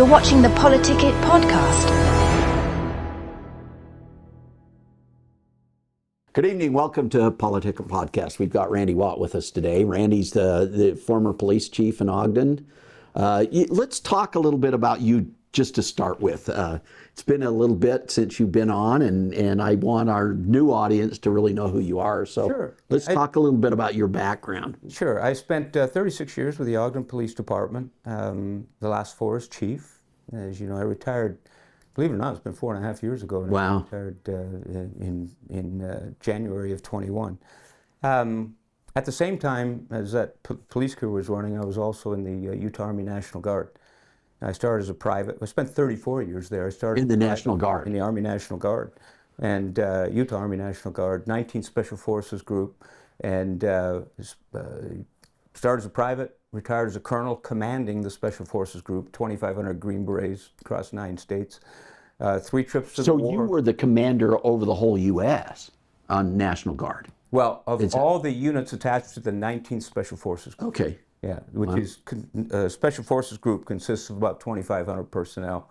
You're watching the PoliticIt podcast. Good evening. Welcome to PoliticIt podcast. We've got Randy Watt with us today. Randy's the former police chief in Ogden. Let's talk a little bit about you just to start with. It's been a little bit since you've been on, and I want our new audience to really know who you are. So Sure. Let's talk a little bit about your background. Sure. I spent 36 years with the Ogden Police Department, the last 4 as chief. As you know, I retired, believe it or not, it's been 4.5 years ago. And Wow. I retired in January of 21. At the same time as that police career was running, I was also in the Utah Army National Guard. I started as a private. I spent 34 years there. I started In the National Guard. In the Army National Guard. And Utah Army National Guard, 19th Special Forces Group, and started as a private, retired as a colonel, commanding the Special Forces Group, 2,500 Green Berets across 9 states, 3 trips to the war. So you were the commander over the whole U.S. on National Guard. Well, of all the units attached to the 19th Special Forces Group. Okay. Yeah, which is Special Forces Group consists of about 2,500 personnel,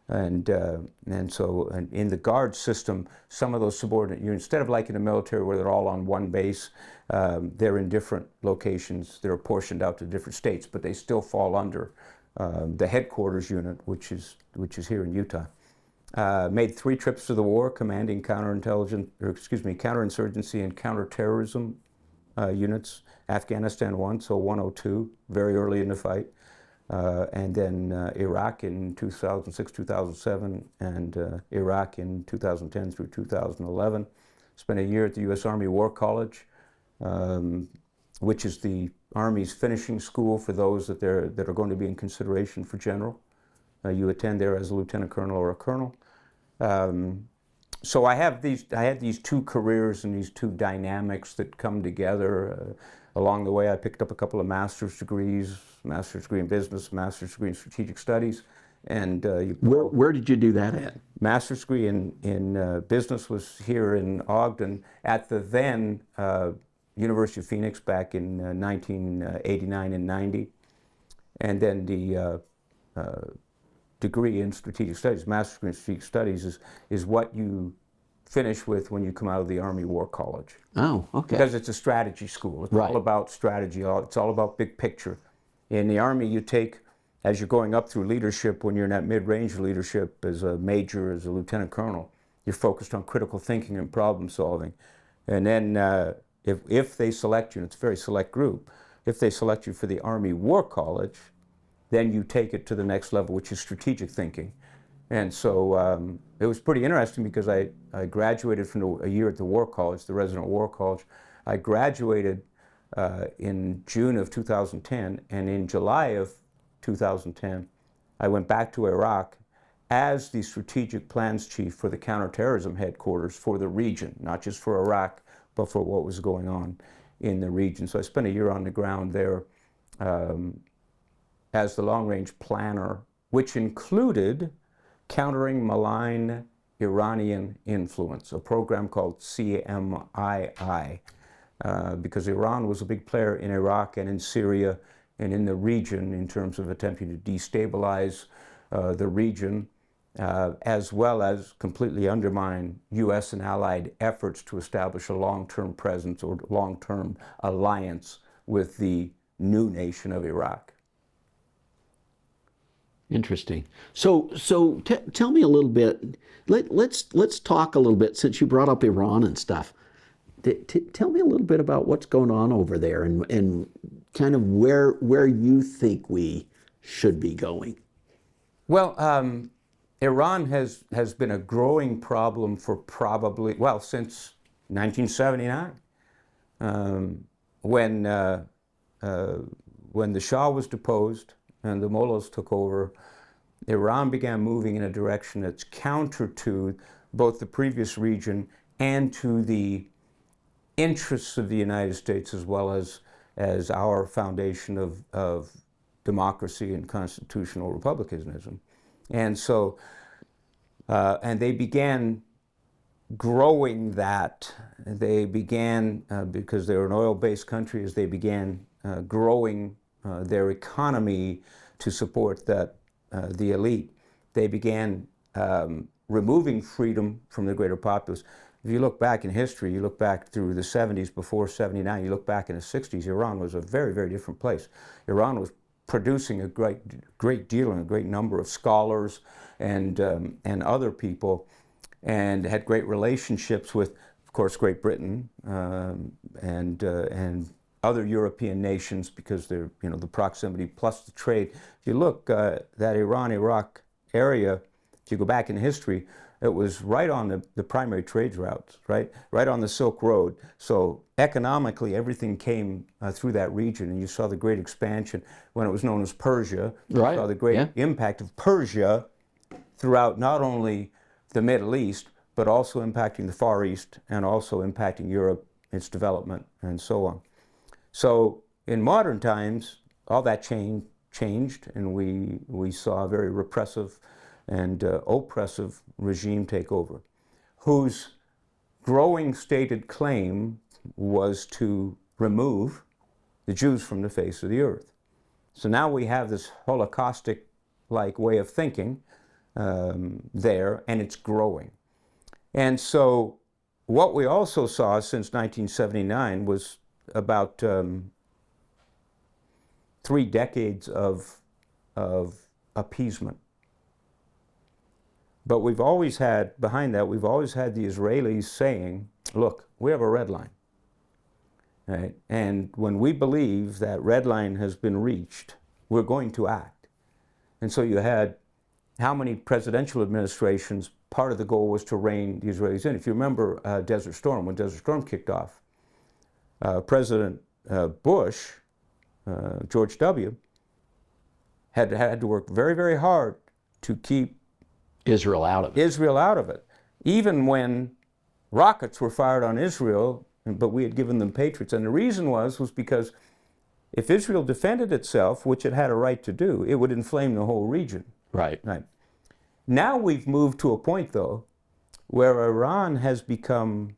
and so in the Guard system, some of those subordinate units, instead of like in the military where they're all on one base, they're in different locations. They're apportioned out to different states, but they still fall under the headquarters unit, which is here in Utah. Made 3 trips to the war, commanding counterinsurgency and counterterrorism units. Afghanistan 1, so 102, very early in the fight. And then Iraq in 2006, 2007, and Iraq in 2010 through 2011. Spent a year at the U.S. Army War College, which is the Army's finishing school for those that are going to be in consideration for general. You attend there as a lieutenant colonel or a colonel. So I had these 2 careers and these 2 dynamics that come together. Along the way, I picked up a couple of master's degrees, master's degree in business, master's degree in strategic studies. And Where did you do that at? Master's degree in business was here in Ogden at the then University of Phoenix back in 1989 and 90. And then the degree in strategic studies, master's degree in strategic studies is what you finish with when you come out of the Army War College. Oh, okay. Because it's a strategy school. It's all about strategy. It's all about big picture. In the Army, you take, as you're going up through leadership, when you're in that mid-range leadership as a major, as a lieutenant colonel, you're focused on critical thinking and problem solving. And then if they select you, and it's a very select group, if they select you for the Army War College, then you take it to the next level, which is strategic thinking. And so it was pretty interesting because I graduated from a year at the War College, the Resident War College. I graduated in June of 2010, and in July of 2010, I went back to Iraq as the strategic plans chief for the counterterrorism headquarters for the region, not just for Iraq, but for what was going on in the region. So I spent a year on the ground there as the long-range planner, which included countering malign Iranian influence, a program called CMII, because Iran was a big player in Iraq and in Syria and in the region in terms of attempting to destabilize the region, as well as completely undermine U.S. and allied efforts to establish a long-term presence or long-term alliance with the new nation of Iraq. Interesting. So tell me a little bit. Let's talk a little bit, since you brought up Iran and stuff. Tell me a little bit about what's going on over there and kind of where you think we should be going. Well, Iran has been a growing problem for since 1979, when the Shah was deposed and the mullahs took over. Iran began moving in a direction that's counter to both the previous region and to the interests of the United States, as well as our foundation of democracy and constitutional republicanism. And so, and they began growing that. They began, because they're an oil-based country, as they began growing their economy to support that the elite, they began removing freedom from the greater populace. If you look back in history, you look back through the 70s before 79, you look back in the 60s, Iran was a very, very different place. Iran was producing a great deal and a great number of scholars and other people, and had great relationships with, of course, Great Britain and other European nations, because they're, the proximity plus the trade. If you look that Iran-Iraq area, if you go back in history, it was right on the primary trade routes, right on the Silk Road. So economically, everything came through that region, and you saw the great expansion when it was known as Persia. Right. You saw the great impact of Persia throughout not only the Middle East, but also impacting the Far East and also impacting Europe, its development, and so on. So in modern times, all that changed, and we saw a very repressive and oppressive regime take over, whose growing stated claim was to remove the Jews from the face of the earth. So now we have this Holocaustic-like way of thinking there, and it's growing. And so what we also saw since 1979 was about 3 decades of appeasement. But we've always had, behind that, we've always had the Israelis saying, look, we have a red line. Right? And when we believe that red line has been reached, we're going to act. And so you had how many presidential administrations, part of the goal was to rein the Israelis in. If you remember Desert Storm, when Desert Storm kicked off, President Bush, George W., had to work very, very hard to keep Israel out of it. Even when rockets were fired on Israel, but we had given them Patriots. And the reason was because if Israel defended itself, which it had a right to do, it would inflame the whole region. Right. Now we've moved to a point, though, where Iran has become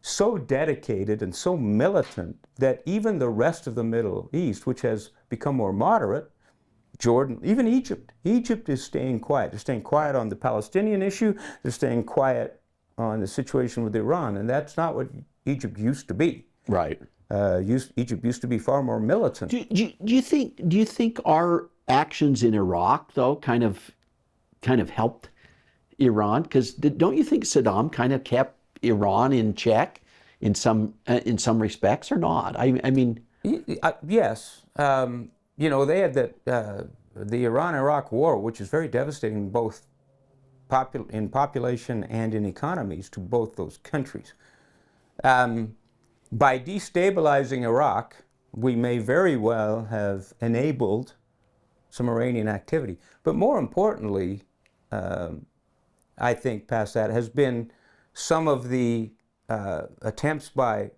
so dedicated and so militant that even the rest of the Middle East, which has become more moderate, Jordan, even Egypt is staying quiet. They're staying quiet on the Palestinian issue. They're staying quiet on the situation with Iran, and that's not what Egypt used to be. Right. Egypt used to be far more militant. Do you think our actions in Iraq, though, kind of helped Iran? Because don't you think Saddam kind of kept Iran in check in some respects, or not? I mean, yes. They had the Iran-Iraq war, which is very devastating both in population and in economies to both those countries. By destabilizing Iraq, we may very well have enabled some Iranian activity. But more importantly, I think past that has been some of the attempts by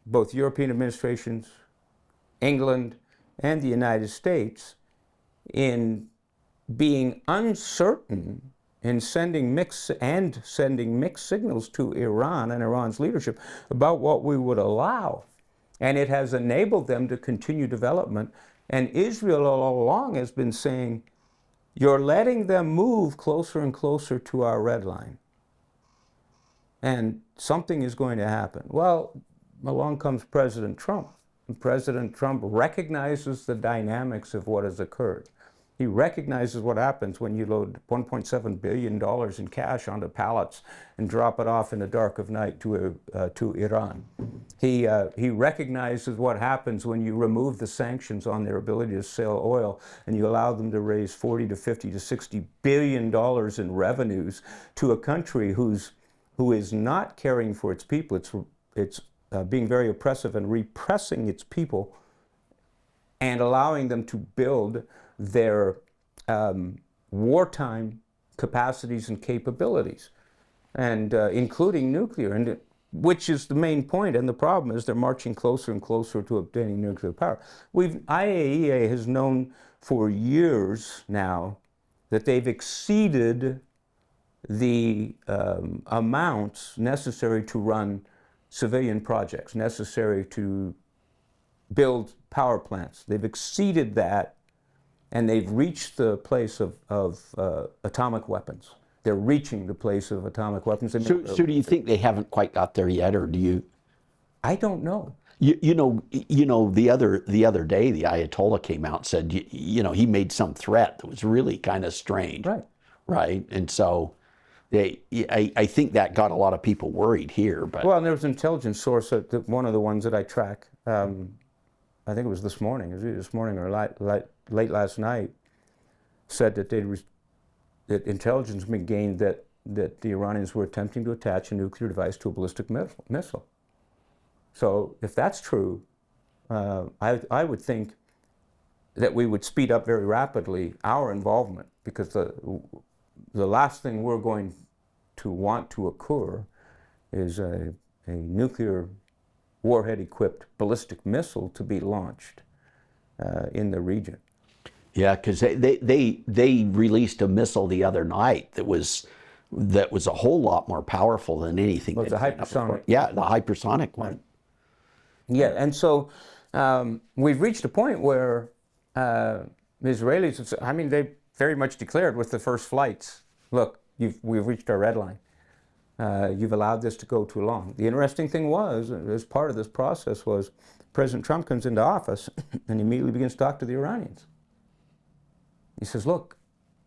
both European administrations, England, and the United States in being uncertain in sending mixed signals to Iran and Iran's leadership about what we would allow. And it has enabled them to continue development. And Israel all along has been saying, you're letting them move closer and closer to our red line. And something is going to happen. Well, along comes President Trump. And President Trump recognizes the dynamics of what has occurred. He recognizes what happens when you load $1.7 billion in cash onto pallets and drop it off in the dark of night to Iran. He recognizes what happens when you remove the sanctions on their ability to sell oil and you allow them to raise $40 to $50 to $60 billion in revenues to a country who is not caring for its people. It's being very oppressive and repressing its people and allowing them to build their wartime capacities and capabilities, and including nuclear, and which is the main point. And the problem is they're marching closer and closer to obtaining nuclear power. IAEA has known for years now that they've exceeded the amounts necessary to run civilian projects, necessary to build power plants. They've exceeded that and they've reached the place of atomic weapons. They're reaching the place of atomic weapons. So do you think they haven't quite got there yet, or do you? I don't know. You know, the other day, the Ayatollah came out and said, he made some threat that was really kind of strange. Right. And so I think that got a lot of people worried here. But well, and there was an intelligence source, one of the ones that I track, I think it was this morning, or late last night, said that that intelligence had been gained that the Iranians were attempting to attach a nuclear device to a ballistic missile. So if that's true, I would think that we would speed up very rapidly our involvement, because the last thing we're going to want to occur is a nuclear warhead-equipped ballistic missile to be launched in the region. Yeah, because they released a missile the other night that was a whole lot more powerful than anything. Well, it's a hypersonic. Yeah, the hypersonic one. Yeah, and so we've reached a point where the Israelis, I mean, they very much declared with the first flights, look, we've reached our red line. You've allowed this to go too long. The interesting thing was, as part of this process, was President Trump comes into office and immediately begins to talk to the Iranians. He says, look,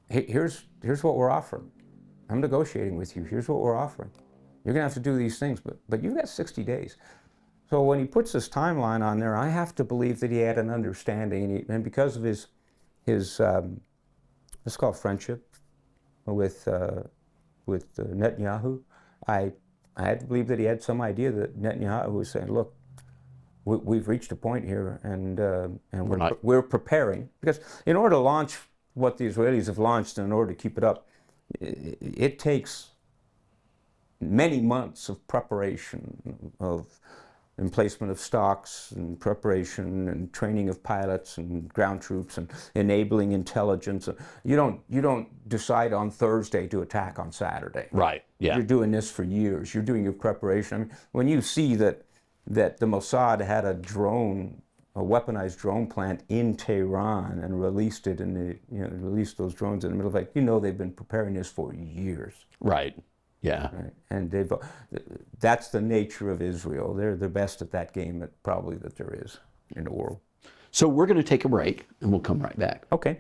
here's what we're offering. I'm negotiating with you. Here's what we're offering. You're going to have to do these things, but you've got 60 days. So when he puts this timeline on there, I have to believe that he had an understanding, and because of his let's call it friendship with Netanyahu, I had to believe that he had some idea that Netanyahu was saying, look, we've reached a point here, and we're preparing, because in order to launch what the Israelis have launched, and in order to keep it up, it takes many months of preparation, of emplacement of stocks and preparation and training of pilots and ground troops and enabling intelligence. You don't decide on Thursday to attack on Saturday. Right. Yeah. You're doing this for years. You're doing your preparation. I mean, when you see that the Mossad had a weaponized drone plant in Tehran and released it, and released those drones in the middle of it, they've been preparing this for years. Right. Yeah. Right. And that's the nature of Israel. They're the best at that game that there is in the world. So we're going to take a break, and we'll come right back. Okay.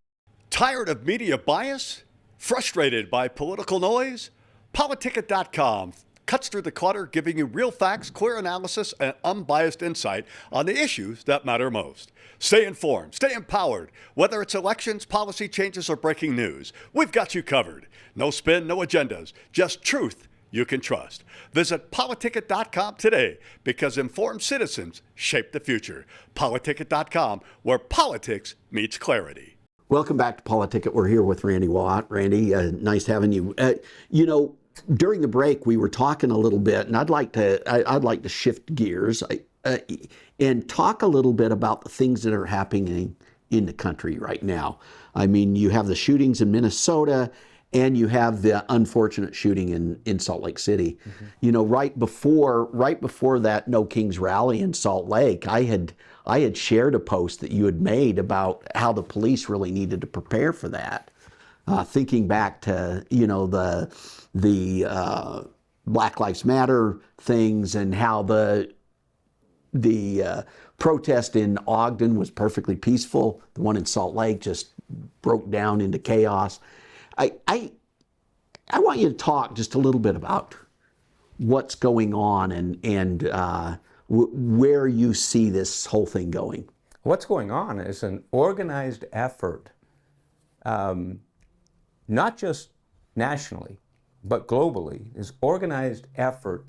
Tired of media bias? Frustrated by political noise? PoliticIt.com cuts through the clutter, giving you real facts, clear analysis, and unbiased insight on the issues that matter most. Stay informed, stay empowered. Whether it's elections, policy changes, or breaking news, we've got you covered. No spin, no agendas, just truth you can trust. Visit PoliticIt.com today, because informed citizens shape the future. PoliticIt.com, where politics meets clarity. Welcome back to PoliticIt. We're here with Randy Watt. Randy, nice having you. During the break, we were talking a little bit, and I'd like to shift gears and talk a little bit about the things that are happening in the country right now. I mean, you have the shootings in Minnesota, and you have the unfortunate shooting in Salt Lake City. Mm-hmm. Right before that No Kings rally in Salt Lake, I had shared a post that you had made about how the police really needed to prepare for that. Thinking back to the Black Lives Matter things, and how the protest in Ogden was perfectly peaceful. The one in Salt Lake just broke down into chaos. I want you to talk just a little bit about what's going on and where you see this whole thing going. What's going on is an organized effort, not just nationally, but globally, is organized effort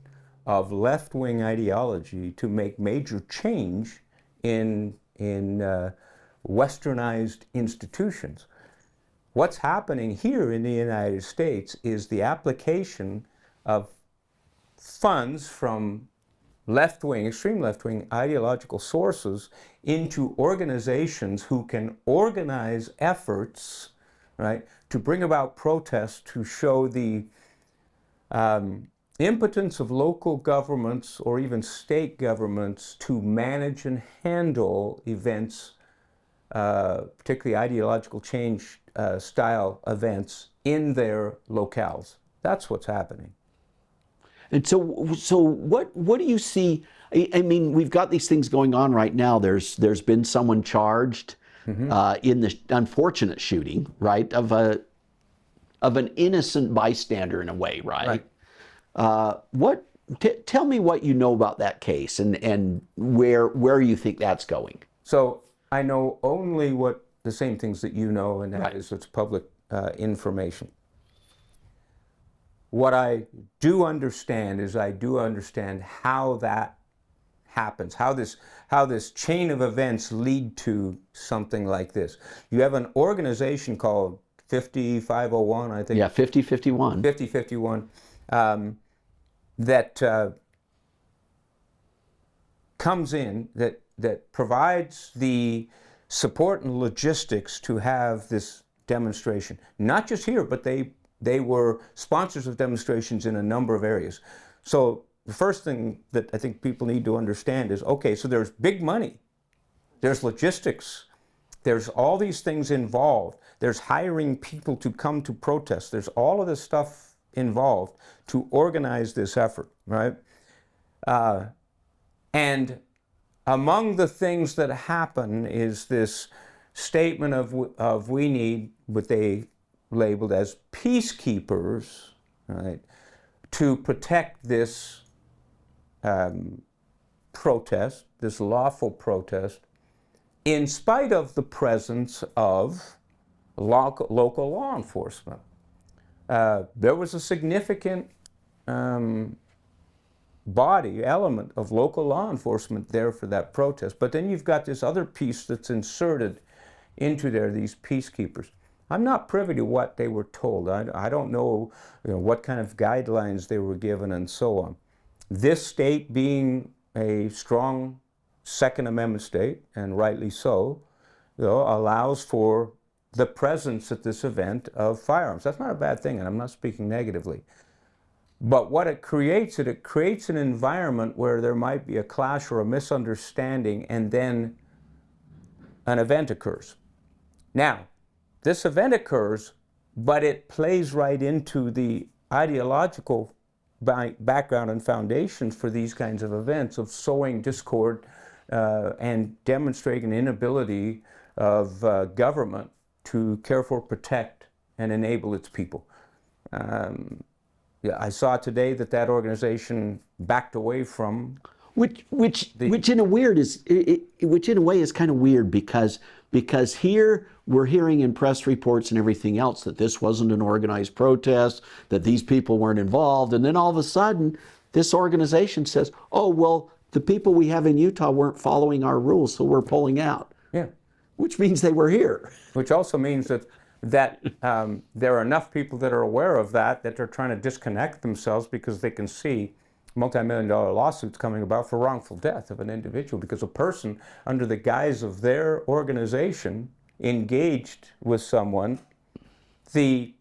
of left-wing ideology to make major change in westernized institutions. What's happening here in the United States is the application of funds from left-wing, extreme left-wing ideological sources into organizations who can organize efforts, right, to bring about protests, to show the impotence of local governments or even state governments to manage and handle events particularly ideological change style events in their locales. That's what's happening. And so what do you see? I mean, we've got these things going on right now. There's been someone charged in the unfortunate shooting, right, of an innocent bystander in a way, right? Tell me what you know about that case and where you think that's going. So I know only the same things that you know, and that is it's public information. What I do understand is how that happens, how this chain of events lead to something like this. You have an organization called 5501, I think. Yeah, 5051. 5051, that comes in, that provides the support and logistics to have this demonstration. Not just here, but they were sponsors of demonstrations in a number of areas. So the first thing that I think people need to understand is, okay, so there's big money, there's logistics, there's all these things involved, there's hiring people to come to protest, there's all of this stuff involved to organize this effort, right? And among the things that happen is this statement of we need what they labeled as peacekeepers, right, to protect this protest, this lawful protest, in spite of the presence of local law enforcement. There was a significant element of local law enforcement there for that protest. But then you've got this other piece that's inserted into there, these peacekeepers. I'm not privy to what they were told. I don't know, what kind of guidelines they were given and so on. This state being a strong Second Amendment state, and rightly so, allows for the presence at this event of firearms. That's not a bad thing, and I'm not speaking negatively. But what it creates an environment where there might be a clash or a misunderstanding, and then an event occurs. Now, this event occurs, but it plays right into the ideological background and foundations for these kinds of events of sowing discord and demonstrating an inability of government to care for, protect, and enable its people. I saw today that organization backed away from which in a way is kind of weird because here we're hearing in press reports and everything else that this wasn't an organized protest, that these people weren't involved, and then all of a sudden this organization says, oh, well, the people we have in Utah weren't following our rules, so we're pulling out. Yeah. Which means they were here. Which also means that there are enough people that are aware of that they're trying to disconnect themselves because they can see multi-million-dollar lawsuits coming about for wrongful death of an individual because a person under the guise of their organization engaged with someone. The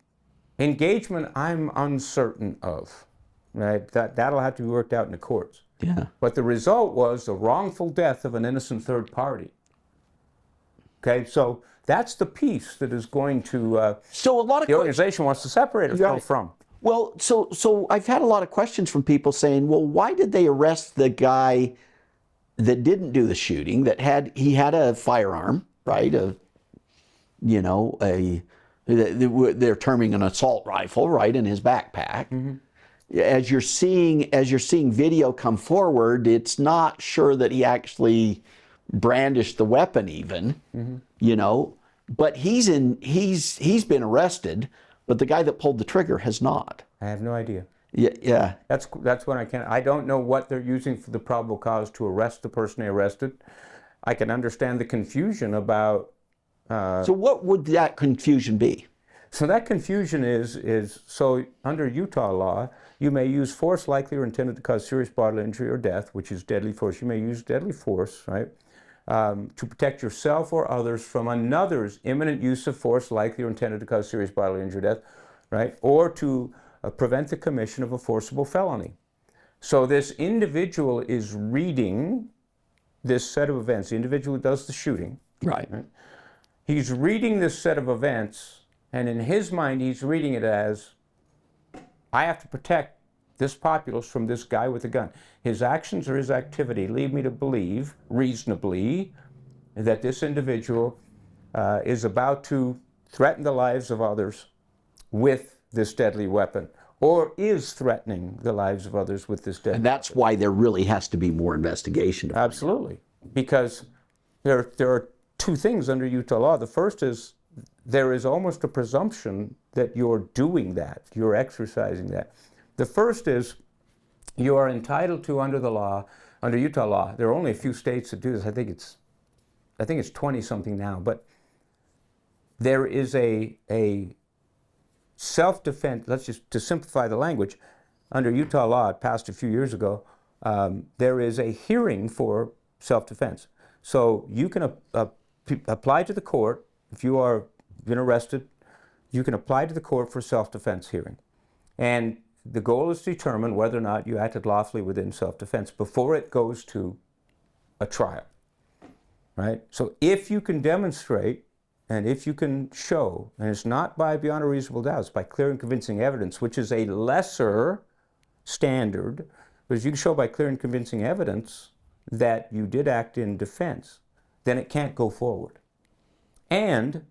engagement I'm uncertain of, right? That'll have to be worked out in the courts. Yeah. But the result was the wrongful death of an innocent third party. Okay, so that's the piece that is going to the organization wants to separate itself from. Well, so I've had a lot of questions from people saying, well, why did they arrest the guy that didn't do the shooting, he had a firearm, right? They're terming an assault rifle, right, in his backpack. Mm-hmm. As you're seeing video come forward, it's not sure that he actually brandished the weapon even, mm-hmm. But he's been arrested, but the guy that pulled the trigger has not. I have no idea. Yeah. That's when I don't know what they're using for the probable cause to arrest the person they arrested. I can understand the confusion about. So what would that confusion be? So that confusion is so under Utah law, you may use force likely or intended to cause serious bodily injury or death, which is deadly force. You may use deadly force, right? To protect yourself or others from another's imminent use of force likely or intended to cause serious bodily injury or death, right? Or to prevent the commission of a forcible felony. So this individual is reading this set of events. The individual who does the shooting, right? he's reading this set of events, and in his mind, he's reading it as, I have to protect this populace from this guy with a gun. His actions or his activity lead me to believe, reasonably, that this individual is about to threaten the lives of others with this deadly weapon, or is threatening the lives of others with this deadly weapon. And that's why there really has to be more investigation. Absolutely. Because there are two things under Utah law. The first is there is almost a presumption that you're doing that, you're exercising that. The first is you are entitled to, under the law, under Utah law, there are only a few states that do this. I think it's 20-something now, but there is a self-defense, let's just, to simplify the language, under Utah law, it passed a few years ago, there is a hearing for self-defense. So you can apply to the court, if you are been arrested, you can apply to the court for self-defense hearing. And the goal is to determine whether or not you acted lawfully within self-defense before it goes to a trial, right? So if you can demonstrate, and if you can show, and it's not by beyond a reasonable doubt, it's by clear and convincing evidence, which is a lesser standard, but if you can show by clear and convincing evidence that you did act in defense, then it can't go forward. And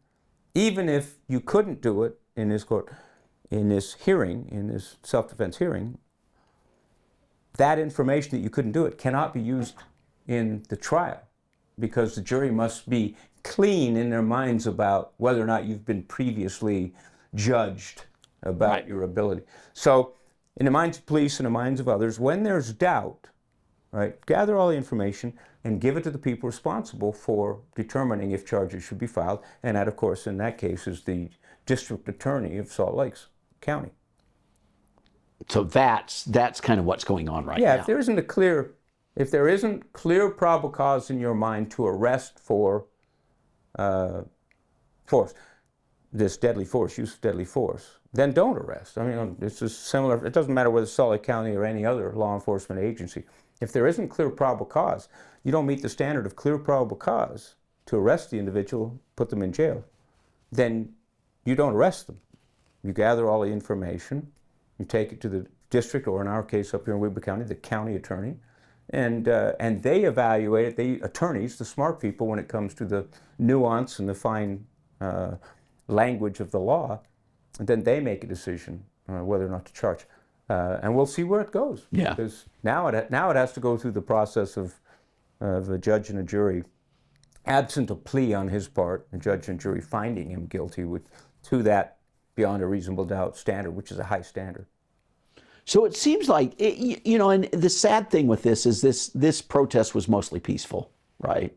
even if you couldn't do it in this court, in this hearing, in this self-defense hearing, that information that you couldn't do it cannot be used in the trial, because the jury must be clean in their minds about whether or not you've been previously judged about your ability. So in the minds of police and the minds of others, when there's doubt, right, gather all the information and give it to the people responsible for determining if charges should be filed. And that, of course, in that case, is the district attorney of Salt Lake County. So that's kind of what's going on right now. Yeah, if there isn't clear probable cause in your mind to arrest for force, this deadly force, use of deadly force, then don't arrest. I mean, this is similar. It doesn't matter whether it's Salt Lake County or any other law enforcement agency. If there isn't clear probable cause, you don't meet the standard of clear probable cause to arrest the individual, put them in jail, then you don't arrest them. You gather all the information, you take it to the district, or in our case up here in Weber County, the county attorney, and they evaluate it, the attorneys, the smart people, when it comes to the nuance and the fine language of the law, and then they make a decision whether or not to charge. And we'll see where it goes. Yeah. Because now it has to go through the process of a judge and a jury, absent a plea on his part, a judge and jury finding him guilty to that beyond a reasonable doubt standard, which is a high standard. So it seems like, and the sad thing with this is this protest was mostly peaceful, right?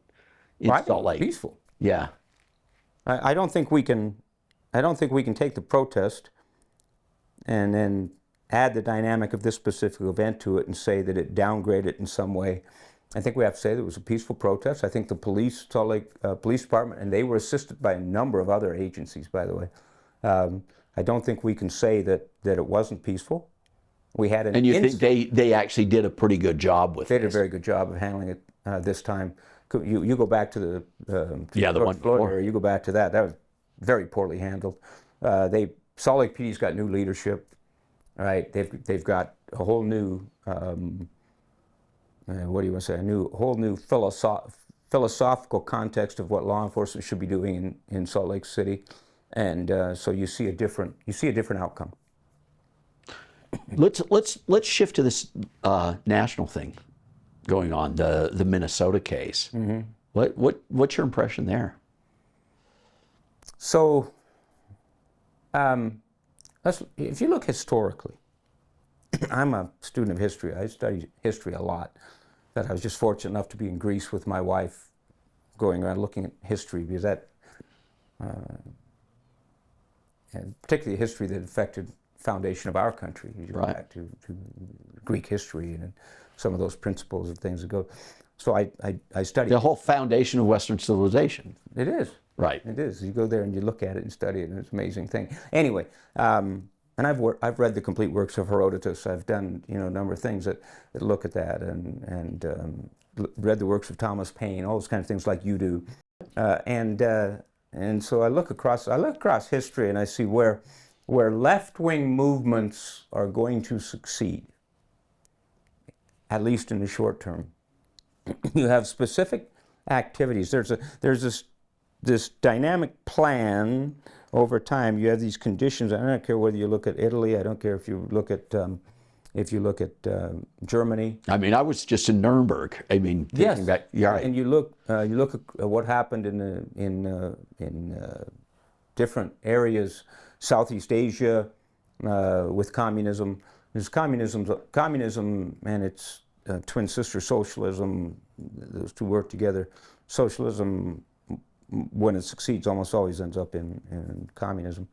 In Salt Lake. Peaceful. Yeah. I don't think we can take the protest and then add the dynamic of this specific event to it and say that it downgraded it in some way. I think we have to say that it was a peaceful protest. I think the police, Salt Lake Police Department, and they were assisted by a number of other agencies, by the way. I don't think we can say that it wasn't peaceful. We had an and you think they actually did a pretty good job with it? They did a very good job of handling it this time. You go back to the one before. area, you go back to that. That was very poorly handled. Salt Lake PD's got new leadership. Right, they've got a whole new what do you want to say? A whole new philosophical context of what law enforcement should be doing in Salt Lake City, and so you see a different outcome. Let's shift to this national thing going on, the Minnesota case. Mm-hmm. What's your impression there? So, if you look historically, I'm a student of history. I study history a lot. That I was just fortunate enough to be in Greece with my wife, going around looking at history, because that, and particularly history that affected the foundation of our country. You go back to Greek history and some of those principles and things that go. So I study the whole foundation of Western civilization. It is. Right. It is. You go there and you look at it and study it, and it's an amazing thing. Anyway, and I've read the complete works of Herodotus. I've done a number of things that look at that, and read the works of Thomas Paine, all those kind of things like you do. And And so I look across history and I see where left-wing movements are going to succeed, at least in the short term. You have specific activities. There's this dynamic plan over time. You have these conditions. I don't care whether you look at Italy. I don't care if you look at Germany. I mean, I was just in Nuremberg. I mean, yes, that, yeah, right. And you look at what happened in different areas, Southeast Asia, with communism. There's communism and its twin sister socialism. Those two work together. Socialism, when it succeeds, almost always ends up in communism.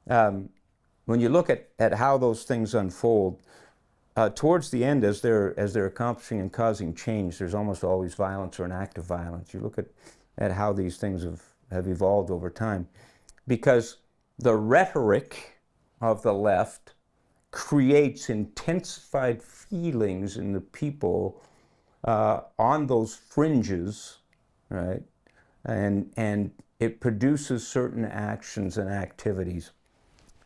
When you look at how those things unfold, towards the end, as they're accomplishing and causing change, there's almost always violence or an act of violence. You look at how these things have evolved over time, because the rhetoric of the left creates intensified feelings in the people on those fringes, right? And it produces certain actions and activities.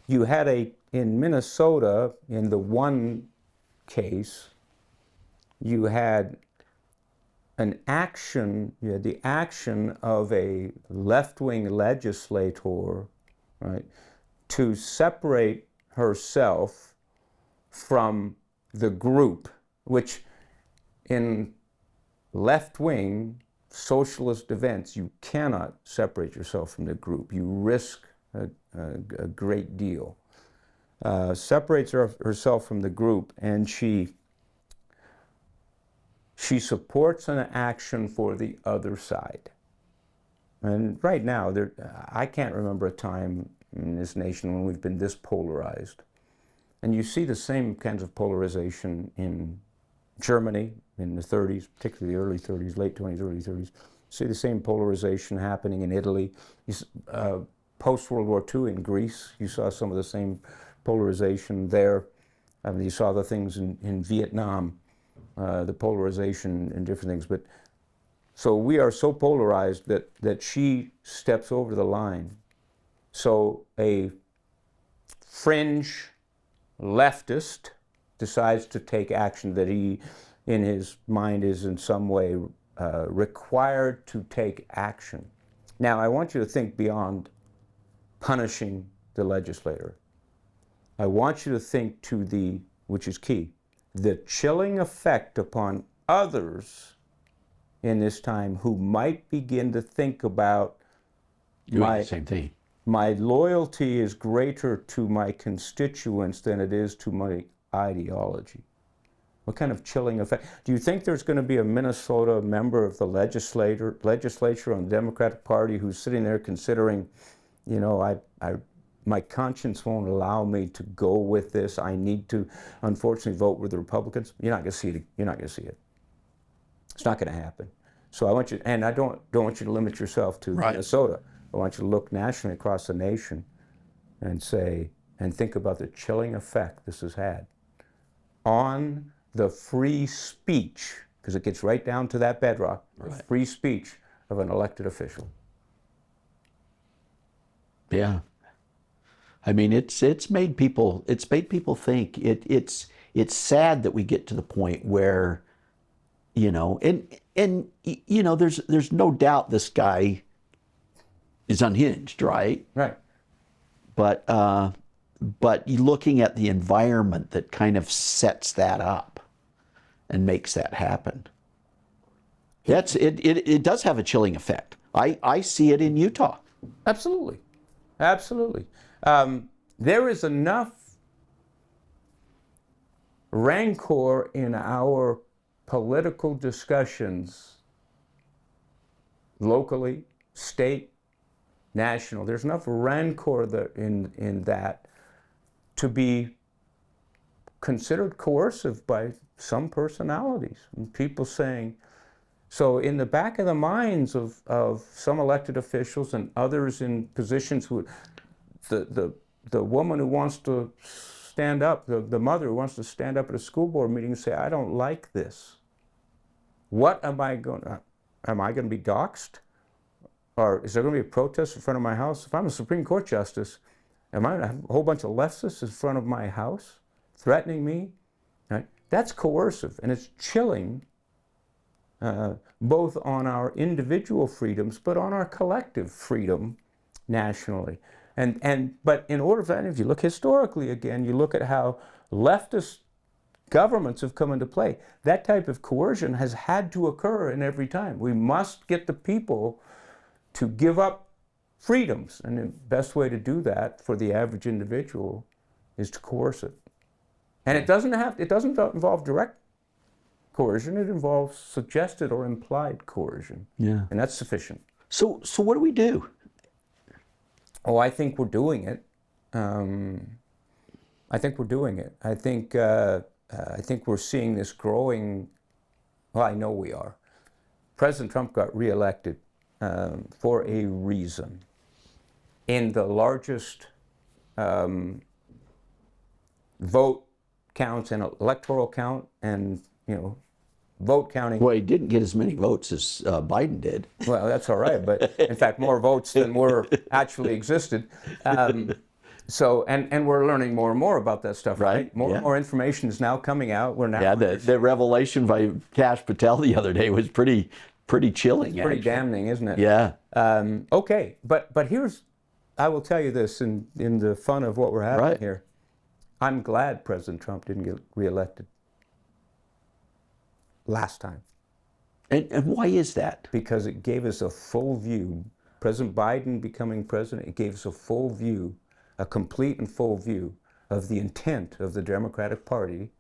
You had in Minnesota, in the one case, you had the action of a left-wing legislator, right, to separate herself from the group, which in left-wing socialist events, you cannot separate yourself from the group. You risk a great deal. Separates herself from the group, and she supports an action for the other side. And right now, I can't remember a time in this nation when we've been this polarized. And you see the same kinds of polarization in Germany in the 30s, particularly the early 30s, late 20s, early 30s. You see the same polarization happening in Italy. Post-World War II in Greece, you saw some of the same polarization there. I mean, you saw the things in Vietnam, the polarization and different things. But so we are so polarized that she steps over the line. So a fringe leftist decides to take action that he, in his mind, is in some way required to take action. Now, I want you to think beyond punishing the legislator. I want you to think to which is key, the chilling effect upon others in this time who might begin to think about the same thing. My loyalty is greater to my constituents than it is to my ideology. What kind of chilling effect? Do you think there's going to be a Minnesota member of the legislature on the Democratic Party who's sitting there considering, you know, my conscience won't allow me to go with this. I need to, unfortunately, vote with the Republicans. You're not going to see it. You're not going to see it. It's not going to happen. So I want you, and I don't want you to limit yourself to Minnesota. I want you to look nationally across the nation and think about the chilling effect this has had on the free speech, because it gets right down to that bedrock, the free speech of an elected official. Yeah. I mean, it's made people think. It's sad that we get to the point where, you know, and you know, there's no doubt this guy is unhinged, right? Right. But looking at the environment that kind of sets that up and makes that happen, it does have a chilling effect. I see it in Utah. Absolutely. Absolutely. There is enough rancor in our political discussions, locally, state, national. There's enough rancor in that to be considered coercive by some personalities. And people saying, so in the back of the minds of some elected officials and others in positions who, the woman who wants to stand up, the mother who wants to stand up at a school board meeting and say, I don't like this. What am I going to be doxxed? Or is there going to be a protest in front of my house? If I'm a Supreme Court justice, am I going to have a whole bunch of leftists in front of my house threatening me? Right? That's coercive, and it's chilling both on our individual freedoms, but on our collective freedom nationally. But in order for that, if you look historically again, you look at how leftist governments have come into play. That type of coercion has had to occur in every time. We must get the people to give up freedoms, and the best way to do that for the average individual is to coerce it. And it doesn't involve direct coercion. It involves suggested or implied coercion. Yeah. And that's sufficient. So what do we do? Oh, I think we're doing it. I think we're doing it. I think we're seeing this growing. Well, I know we are. President Trump got reelected for a reason. In the largest vote counts and electoral count, and vote counting. Well, he didn't get as many votes as Biden did. Well, that's all right, but in fact, more votes than were actually existed. So, and we're learning more and more about that stuff, right? More and more information is now coming out. We're now the revelation by Kash Patel the other day was pretty chilling. It's pretty damning, isn't it? Yeah. Okay, but I will tell you this in the fun of what we're having here. I'm glad President Trump didn't get reelected last time. And why is that? Because it gave us a full view. President Biden becoming president, it gave us a full view, a complete and full view of the intent of the Democratic Party,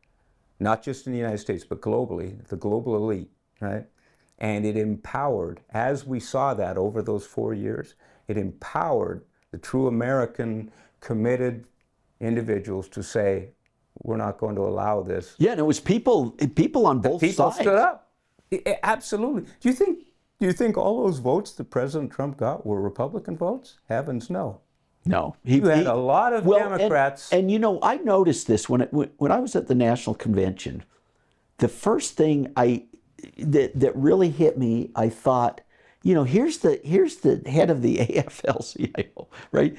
not just in the United States, but globally, the global elite, right? And it empowered, as we saw that over those 4 years, it empowered the true American committed individuals to say, we're not going to allow this. Yeah, and it was people on both sides. People stood up. Absolutely. Do you think all those votes that President Trump got were Republican votes? Heavens no. No. You had a lot of Democrats. And I noticed this when I was at the National Convention. The first thing that really hit me, I thought, here's the head of the AFL-CIO, right?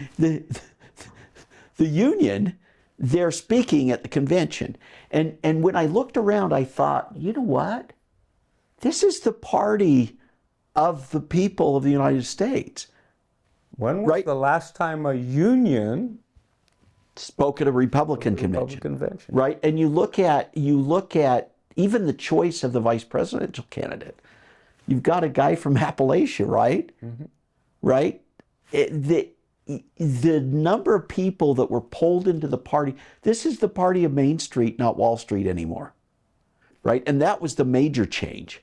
The union, they're speaking at the convention. And when I looked around, I thought, you know what? This is the party of the people of the United States. When was the last time a union spoke at a Republican convention? Right? And you look at even the choice of the vice presidential candidate. You've got a guy from Appalachia, right? Mm-hmm. Right? The number of people that were pulled into the party, this is the party of Main Street, not Wall Street anymore. Right? And that was the major change.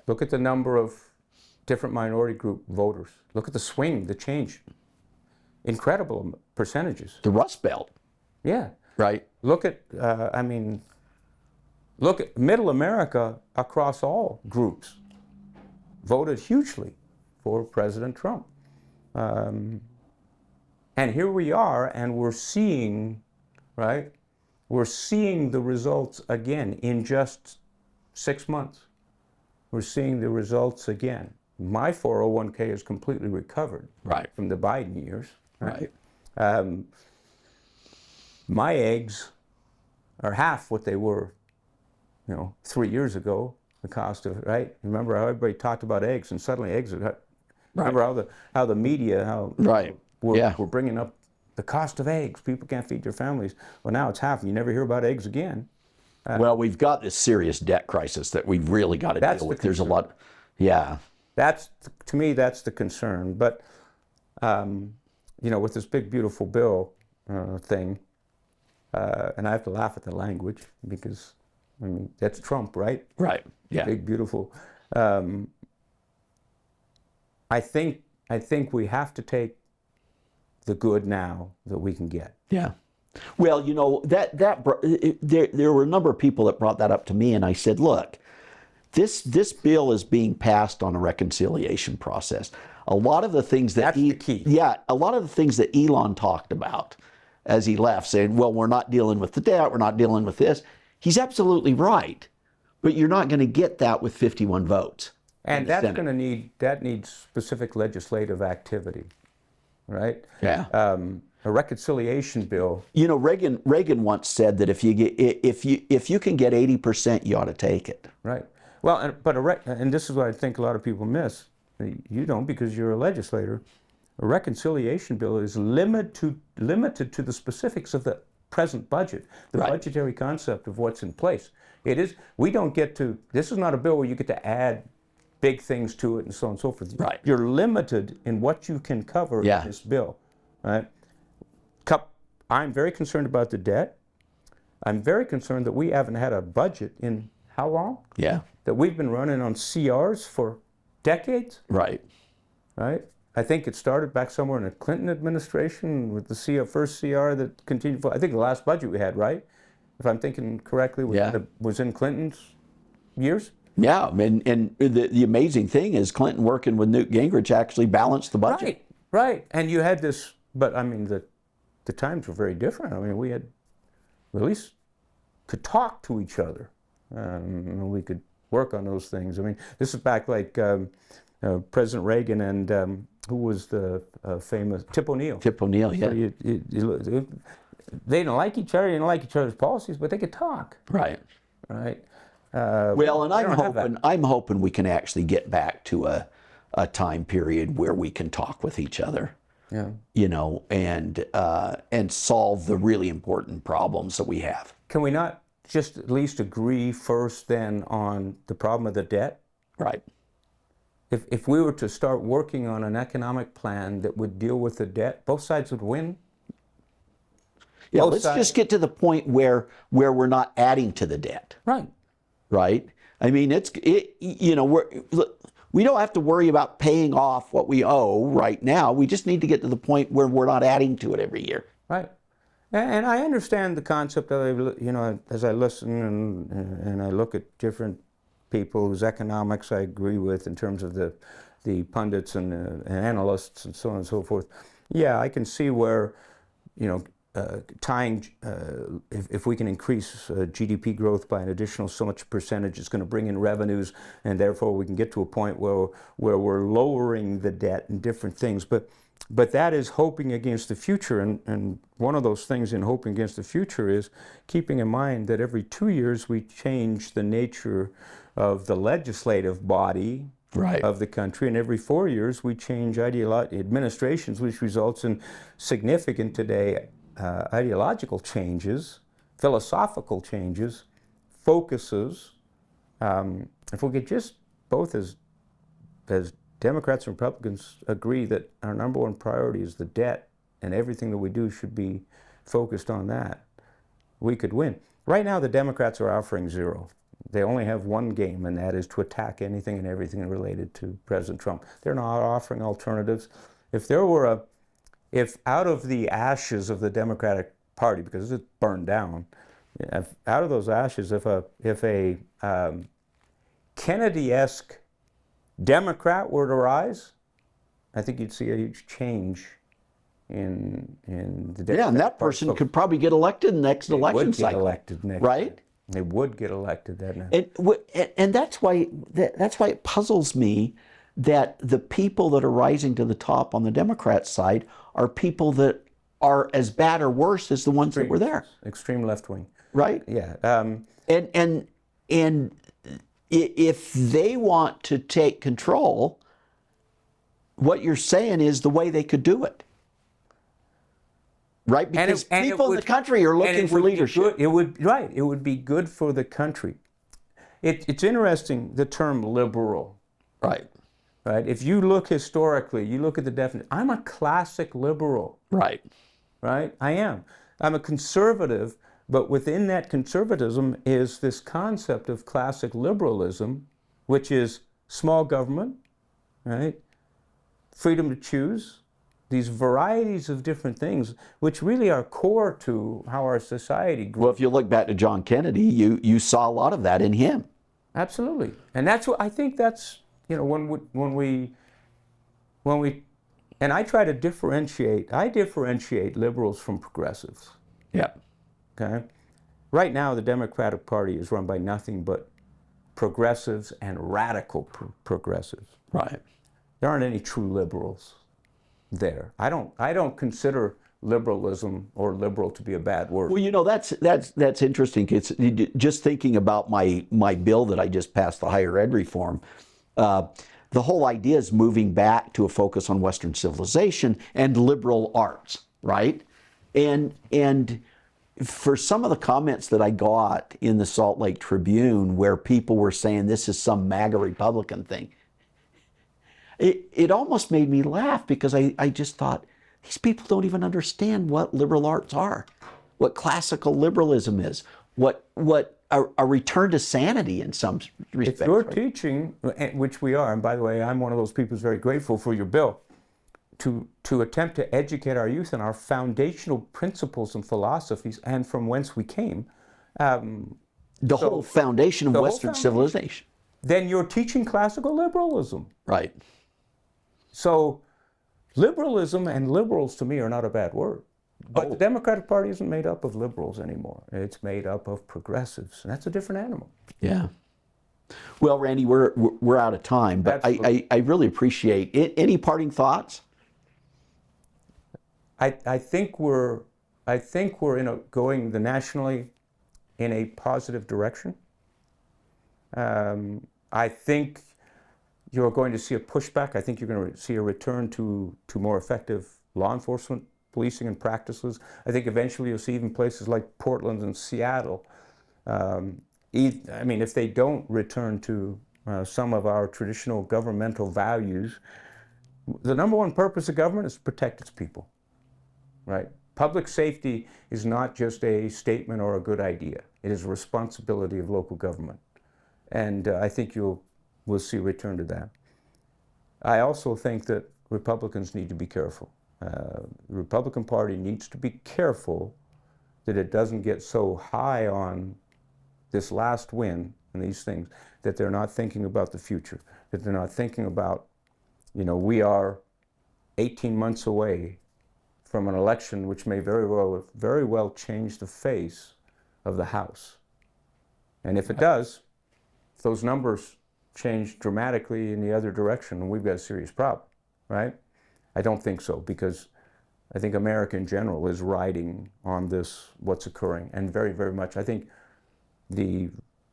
Look at the number of different minority group voters. Look at the swing, the change. Incredible percentages. The Rust Belt. Yeah. Right. Look at Middle America across all groups voted hugely for President Trump. And here we are, and we're seeing, right? We're seeing the results again in just 6 months. We're seeing the results again. My 401k is completely recovered from the Biden years. Right. My eggs are half what they were, 3 years ago. The cost of Remember how everybody talked about eggs, and suddenly eggs are. Remember how the media we're bringing up the cost of eggs. People can't feed their families. Well, now it's half. You never hear about eggs again. Well, we've got this serious debt crisis that we've really got to deal with. There's a lot. Yeah. To me, that's the concern. But, with this big, beautiful bill thing, and I have to laugh at the language because, that's Trump, right? Right. Yeah. Big, beautiful. I think we have to take the good now that we can get. Yeah. Well, there were a number of people that brought that up to me, and I said, look, this bill is being passed on a reconciliation process. A lot of the things that's the key. Yeah, a lot of the things that Elon talked about as he left, saying, well, we're not dealing with the debt, we're not dealing with this. He's absolutely right, but you're not going to get that with 51 votes. And that's going to needs specific legislative activity, right? Yeah. A reconciliation bill. You know, Reagan once said that if you can get 80%, you ought to take it. Right. Well, and this is what I think a lot of people miss. You don't, because you're a legislator. A reconciliation bill is limited to the specifics of the present budget, the budgetary concept of what's in place. It is. We don't get to. This is not a bill where you get to add big things to it and so on and so forth. Right. You're limited in what you can cover in this bill. Right. I'm very concerned about the debt. I'm very concerned that we haven't had a budget in how long? Yeah. That we've been running on CRs for decades. Right. Right. I think it started back somewhere in the Clinton administration with the first CR that continued. I think the last budget we had, right? If I'm thinking correctly, was in Clinton's years. Yeah, and the amazing thing is Clinton working with Newt Gingrich actually balanced the budget. Right. And you had this, but I mean, the times were very different. I mean, we at least could talk to each other. We could work on those things. I mean, this is back like President Reagan and who was the famous Tip O'Neill. Tip O'Neill, yeah. So they didn't like each other, didn't like each other's policies, but they could talk. Right. Right. Well, and I'm hoping we can actually get back to a time period where we can talk with each other. Yeah. You know, and solve the really important problems that we have. Can we not just at least agree first then on the problem of the debt? Right. If we were to start working on an economic plan that would deal with the debt, both sides would win. Yeah, let's just get to the point where we're not adding to the debt. Right. Right. I mean, we don't have to worry about paying off what we owe right now. We just need to get to the point where we're not adding to it every year. Right. And I understand the concept of, as I listen and I look at different people whose economics I agree with in terms of the pundits and analysts and so on and so forth. Yeah, I can see where, tying, if we can increase GDP growth by an additional so much percentage, it's going to bring in revenues, and therefore we can get to a point where we're lowering the debt and different things. But that is hoping against the future, and one of those things in hoping against the future is keeping in mind that every 2 years we change the nature of the legislative body of the country, and every 4 years we change administrations, which results in significant today ideological changes, philosophical changes, focuses. If we could just both as Democrats and Republicans agree that our number one priority is the debt and everything that we do should be focused on that, we could win. Right now the Democrats are offering zero. They only have one game, and that is to attack anything and everything related to President Trump. They're not offering alternatives. If out of the ashes of the Democratic Party, because it's burned down, out of those ashes, if a Kennedy-esque Democrat were to rise, I think you'd see a huge change in the Democratic and that person could probably get elected in the next election cycle. Right? They would get elected that night. And that's why it puzzles me that the people that are rising to the top on the Democrat side are people that are as bad or worse as the ones that were there. Extreme left wing. Right? Yeah. And if they want to take control, what you're saying is the way they could do it. Right? Because people in the country are looking for leadership. It would be good for the country. It's interesting, the term liberal. Right. Right. If you look historically, you look at the definition. I'm a classic liberal. Right. Right. I am. I'm a conservative, but within that conservatism is this concept of classic liberalism, which is small government, right? Freedom to choose, these varieties of different things, which really are core to how our society grew. Well, if you look back to John Kennedy, you saw a lot of that in him. Absolutely, and that's what I think. That's when we, and I try to differentiate. I differentiate liberals from progressives. Yeah. Okay. Right now, the Democratic Party is run by nothing but progressives and radical progressives. Right. There aren't any true liberals there. I don't consider liberalism or liberal to be a bad word. Well, you know, that's interesting. It's just thinking about my bill that I just passed, the higher ed reform. The whole idea is moving back to a focus on Western civilization and liberal arts, right? And for some of the comments that I got in the Salt Lake Tribune, where people were saying this is some MAGA Republican thing, it almost made me laugh, because I just thought, these people don't even understand what liberal arts are, what classical liberalism is, what a return to sanity in some respects. If you're right? teaching, which we are, and by the way, I'm one of those people who's very grateful for your bill, to attempt to educate our youth in our foundational principles and philosophies and from whence we came. The whole foundation of Western civilization. Then you're teaching classical liberalism. Right. So liberalism and liberals to me are not a bad word. But the Democratic Party isn't made up of liberals anymore. It's made up of progressives, and that's a different animal. Yeah. Well, Randy, we're out of time, but I really appreciate it. Any parting thoughts? I think we're going nationally in a positive direction. I think you're going to see a pushback. I think you're going to see a return to more effective law enforcement, policing, and practices. I think eventually you'll see even places like Portland and Seattle. If they don't return to some of our traditional governmental values, the number one purpose of government is to protect its people. Right? Public safety is not just a statement or a good idea. It is a responsibility of local government. And I think we'll see a return to that. I also think that Republicans need to be careful. The Republican Party needs to be careful that it doesn't get so high on this last win and these things that they're not thinking about the future, that they're not thinking about, we are 18 months away from an election which may very well change the face of the House. And if it does, if those numbers change dramatically in the other direction, we've got a serious problem, right? I don't think so, because I think America in general is riding on this, what's occurring, and very, very much. I think the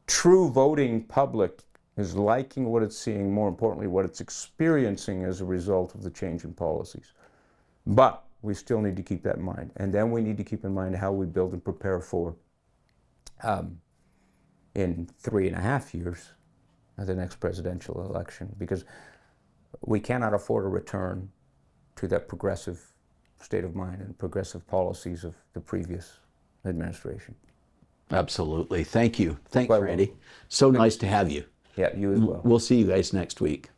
true voting public is liking what it's seeing, more importantly, what it's experiencing as a result of the change in policies. But we still need to keep that in mind. And then we need to keep in mind how we build and prepare for, in 3.5 years, the next presidential election, because we cannot afford a return to that progressive state of mind and progressive policies of the previous administration. Absolutely. Thank you. Thanks, Randy. So nice to have you. Yeah, you as well. We'll see you guys next week.